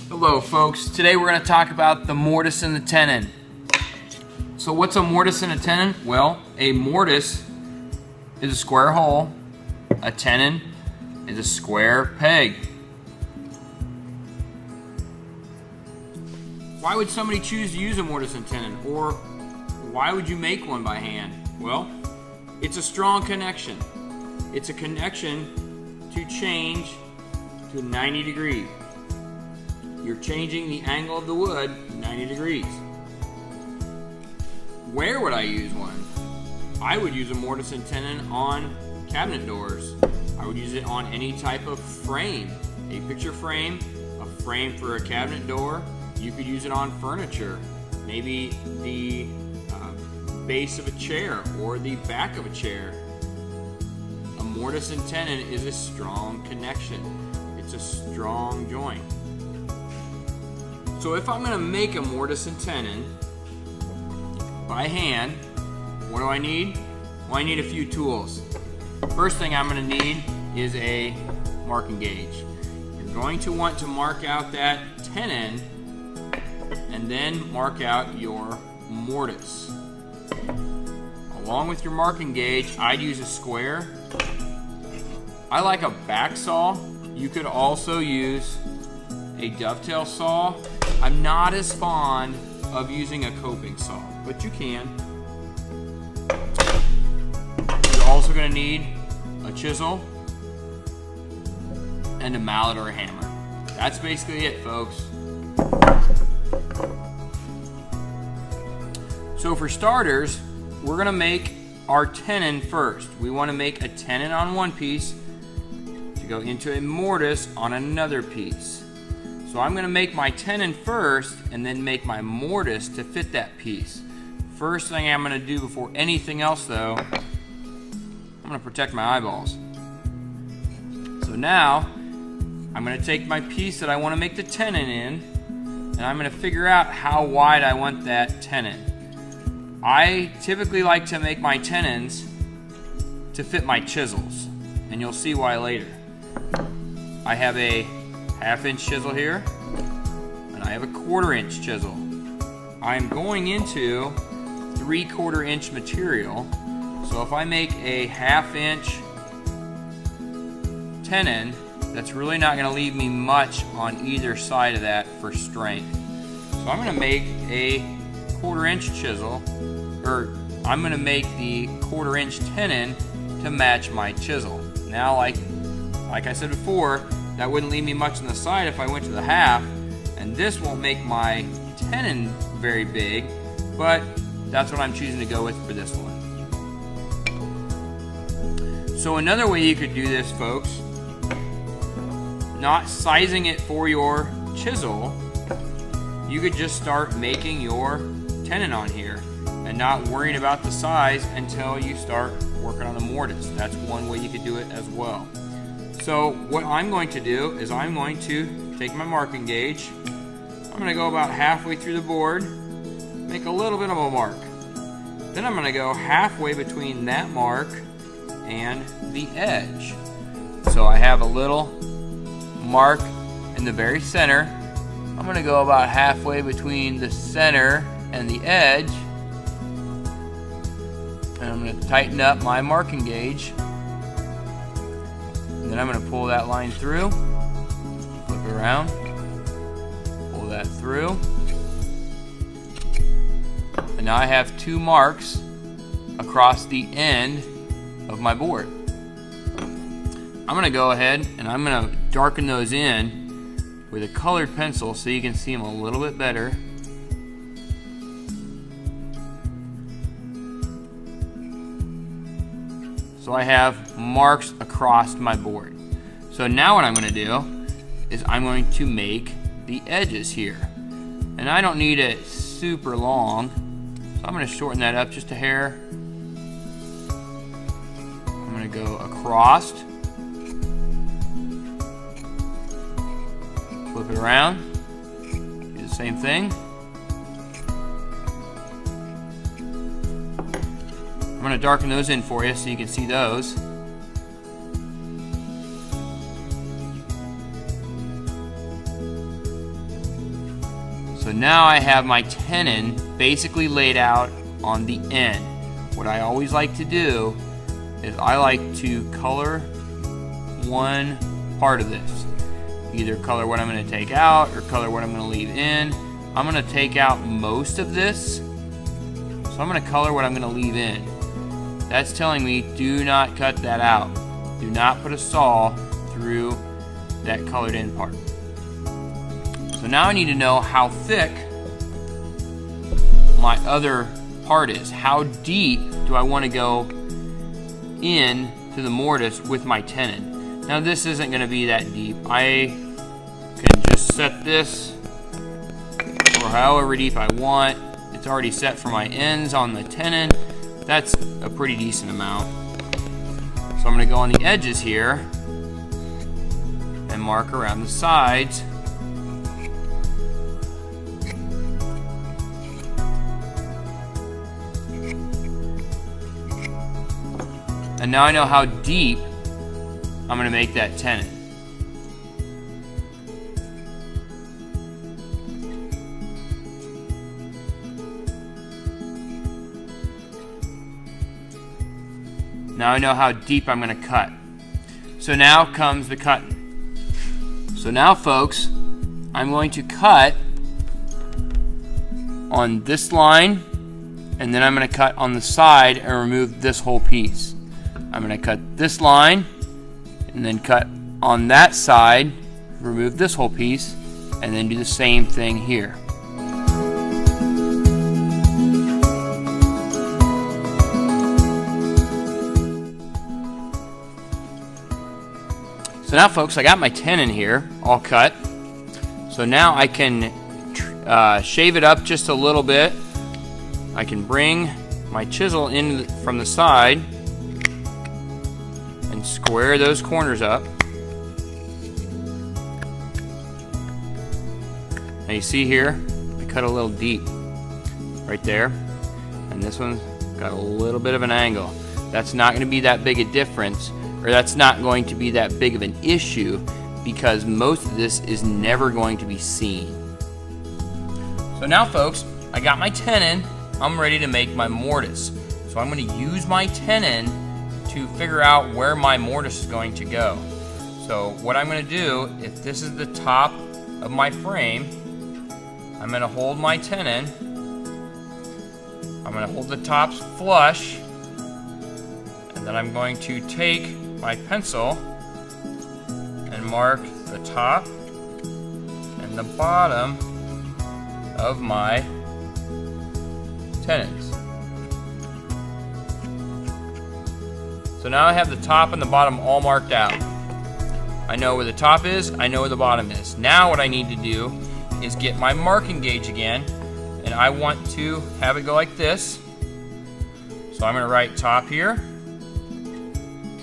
Hello folks, today we're going to talk about the mortise and the tenon. So what's a mortise and a tenon? Well, a mortise is a square hole, a tenon is a square peg. Why would somebody choose to use a mortise and tenon? Or why would you make one by hand? Well, it's a strong connection. It's a connection to change to 90 degrees. You're changing the angle of the wood 90 degrees. Where would I use one? I would use a mortise and tenon on cabinet doors. I would use it on any type of frame. A picture frame, a frame for a cabinet door. You could use it on furniture. Maybe the base of a chair or the back of a chair. A mortise and tenon is a strong connection. It's a strong joint. So if I'm going to make a mortise and tenon by hand, what do I need? Well, I need a few tools. First thing I'm going to need is a marking gauge. You're going to want to mark out that tenon and then mark out your mortise. Along with your marking gauge, I'd use a square. I like a back saw. You could also use a dovetail saw. I'm not as fond of using a coping saw, but you can. You're also going to need a chisel and a mallet or a hammer. That's basically it, folks. So for starters, we're going to make our tenon first. We want to make a tenon on one piece to go into a mortise on another piece. So I'm going to make my tenon first and then make my mortise to fit that piece. First thing I'm going to do before anything else though, I'm going to protect my eyeballs. So now I'm going to take my piece that I want to make the tenon in and I'm going to figure out how wide I want that tenon. I typically like to make my tenons to fit my chisels, and you'll see why later. I have a 1/2 inch chisel here, and I have a 1/4 inch chisel. I'm going into 3/4 inch material, so if I make a 1/2 inch tenon, that's really not going to leave me much on either side of that for strength. So I'm going to make a 1/4 inch chisel, or I'm going to make the 1/4 inch tenon to match my chisel. Now, like I said before, that wouldn't leave me much on the side if I went to the 1/2, and this won't make my tenon very big, but that's what I'm choosing to go with for this one. So another way you could do this, folks, not sizing it for your chisel, you could just start making your tenon on here and not worrying about the size until you start working on the mortise. That's one way you could do it as well. So what I'm going to do is I'm going to take my marking gauge. I'm going to go about halfway through the board, make a little bit of a mark. Then I'm going to go halfway between that mark and the edge. So I have a little mark in the very center. I'm going to go about halfway between the center and the edge. And I'm going to tighten up my marking gauge. And then I'm going to pull that line through, flip it around, pull that through. And now I have 2 marks across the end of my board. I'm going to go ahead and I'm going to darken those in with a colored pencil so you can see them a little bit better. So I have marks across my board. So now what I'm going to do is I'm going to make the edges here. And I don't need it super long, so I'm going to shorten that up just a hair. I'm going to go across, flip it around, do the same thing. I'm going to darken those in for you so you can see those. So now I have my tenon basically laid out on the end. What I always like to do is I like to color one part of this. Either color what I'm going to take out or color what I'm going to leave in. I'm going to take out most of this, so I'm going to color what I'm going to leave in. That's telling me do not cut that out. Do not put a saw through that colored in part. So now I need to know how thick my other part is. How deep do I want to go in to the mortise with my tenon? Now this isn't going to be that deep. I can just set this for however deep I want. It's already set for my ends on the tenon. That's a pretty decent amount. So I'm going to go on the edges here and mark around the sides. And now I know how deep I'm going to make that tenon. Now I know how deep I'm going to cut. So now comes the cutting. So now, folks, I'm going to cut on this line, and then I'm going to cut on the side and remove this whole piece. I'm going to cut this line and then cut on that side, remove this whole piece, and then do the same thing here. So now, folks, I got my tenon here all cut. So now I can shave it up just a little bit. I can bring my chisel in from the side and square those corners up. Now you see here, I cut a little deep right there, and this one's got a little bit of an angle. That's not going to be that big a difference, or that's not going to be that big of an issue, because most of this is never going to be seen. So now, folks, I got my tenon. I'm ready to make my mortise. So I'm going to use my tenon to figure out where my mortise is going to go. So what I'm going to do, if this is the top of my frame, I'm going to hold my tenon. I'm going to hold the tops flush, and then I'm going to take my pencil and mark the top and the bottom of my tenons. So now I have the top and the bottom all marked out. I know where the top is, I know where the bottom is. Now what I need to do is get my marking gauge again, and I want to have it go like this. So I'm going to write top here,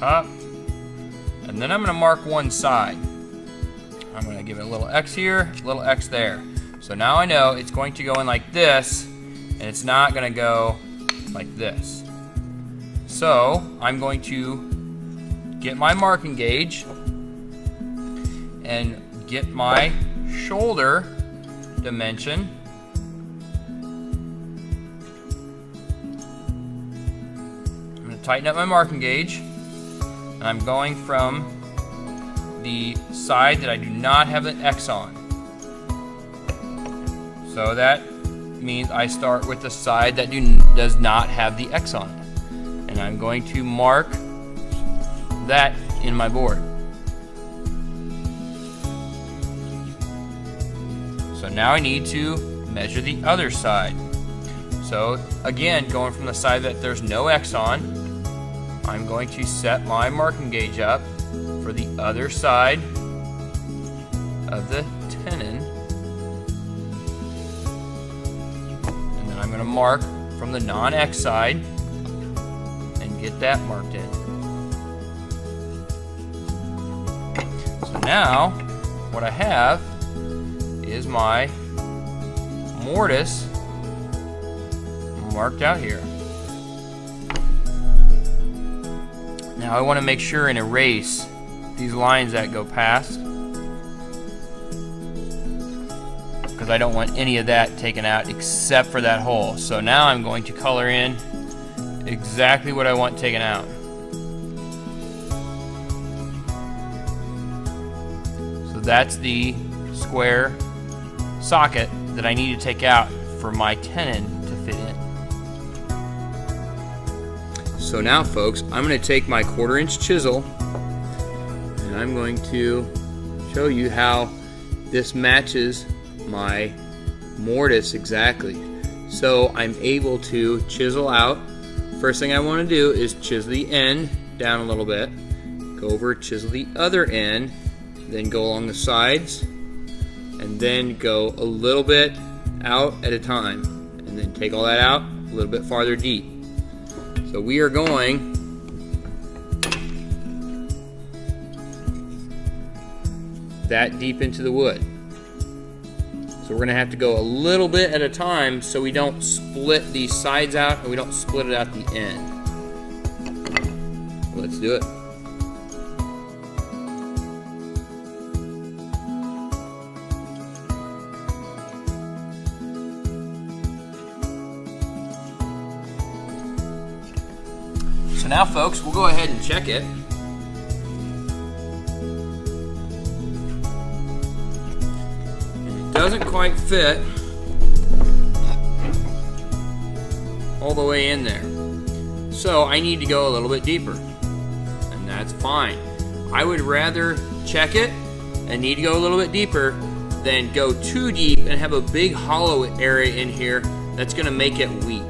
top, and then I'm going to mark one side. I'm going to give it a little X here, a little X there. So now I know it's going to go in like this, and it's not going to go like this. So I'm going to get my marking gauge and get my shoulder dimension. I'm going to tighten up my marking gauge, and I'm going from the side that I do not have an X on. So that means I start with the side that does not have the X on it. And I'm going to mark that in my board. So now I need to measure the other side. So again, going from the side that there's no X on, I'm going to set my marking gauge up for the other side of the tenon. And then I'm going to mark from the non-X side and get that marked in. So now what I have is my mortise marked out here. Now I want to make sure and erase these lines that go past, because because I don't want any of that taken out except for that hole. So now I'm going to color in exactly what I want taken out. So that's the square socket that I need to take out for my tenon to fit in. So now folks, I'm going to take my 1/4 inch chisel and I'm going to show you how this matches my mortise exactly. So I'm able to chisel out. First thing I want to do is chisel the end down a little bit, go over, chisel the other end, then go along the sides, and then go a little bit out at a time, and then take all that out a little bit farther deep. So we are going that deep into the wood. So we're going to have to go a little bit at a time so we don't split these sides out and we don't split it out the end. Let's do it. So now folks, we'll go ahead and check it. Doesn't quite fit all the way in there. So I need to go a little bit deeper, and that's fine. I would rather check it and need to go a little bit deeper than go too deep and have a big hollow area in here that's going to make it weak.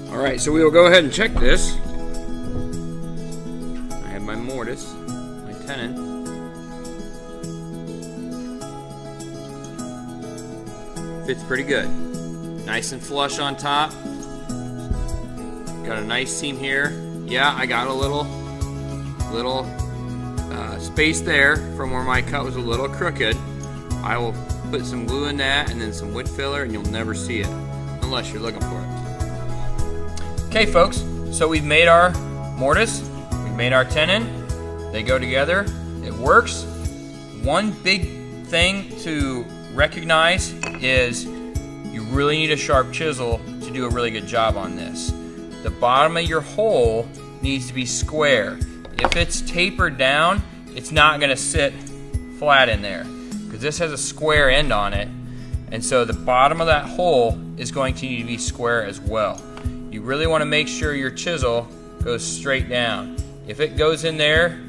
Alright, so we will go ahead and check this. I have my mortise, my tenon. Fits pretty good. Nice and flush on top. Got a nice seam here. Yeah, I got a little space there from where my cut was a little crooked. I will put some glue in that and then some wood filler, and you'll never see it unless you're looking for it. Okay folks, so we've made our mortise, we've made our tenon, they go together, it works. One big thing to recognize is you really need a sharp chisel to do a really good job on this. The bottom of your hole needs to be square. If it's tapered down, it's not going to sit flat in there because this has a square end on it, and so the bottom of that hole is going to need to be square as well. You really want to make sure your chisel goes straight down. If it goes in there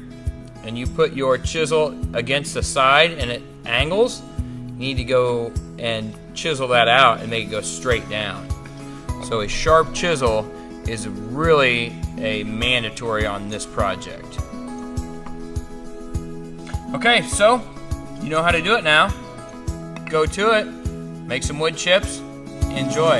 and you put your chisel against the side and it angles, you need to go and chisel that out and make it go straight down. So a sharp chisel is really a mandatory on this project. Okay, so you know how to do it now. Go to it, make some wood chips, enjoy.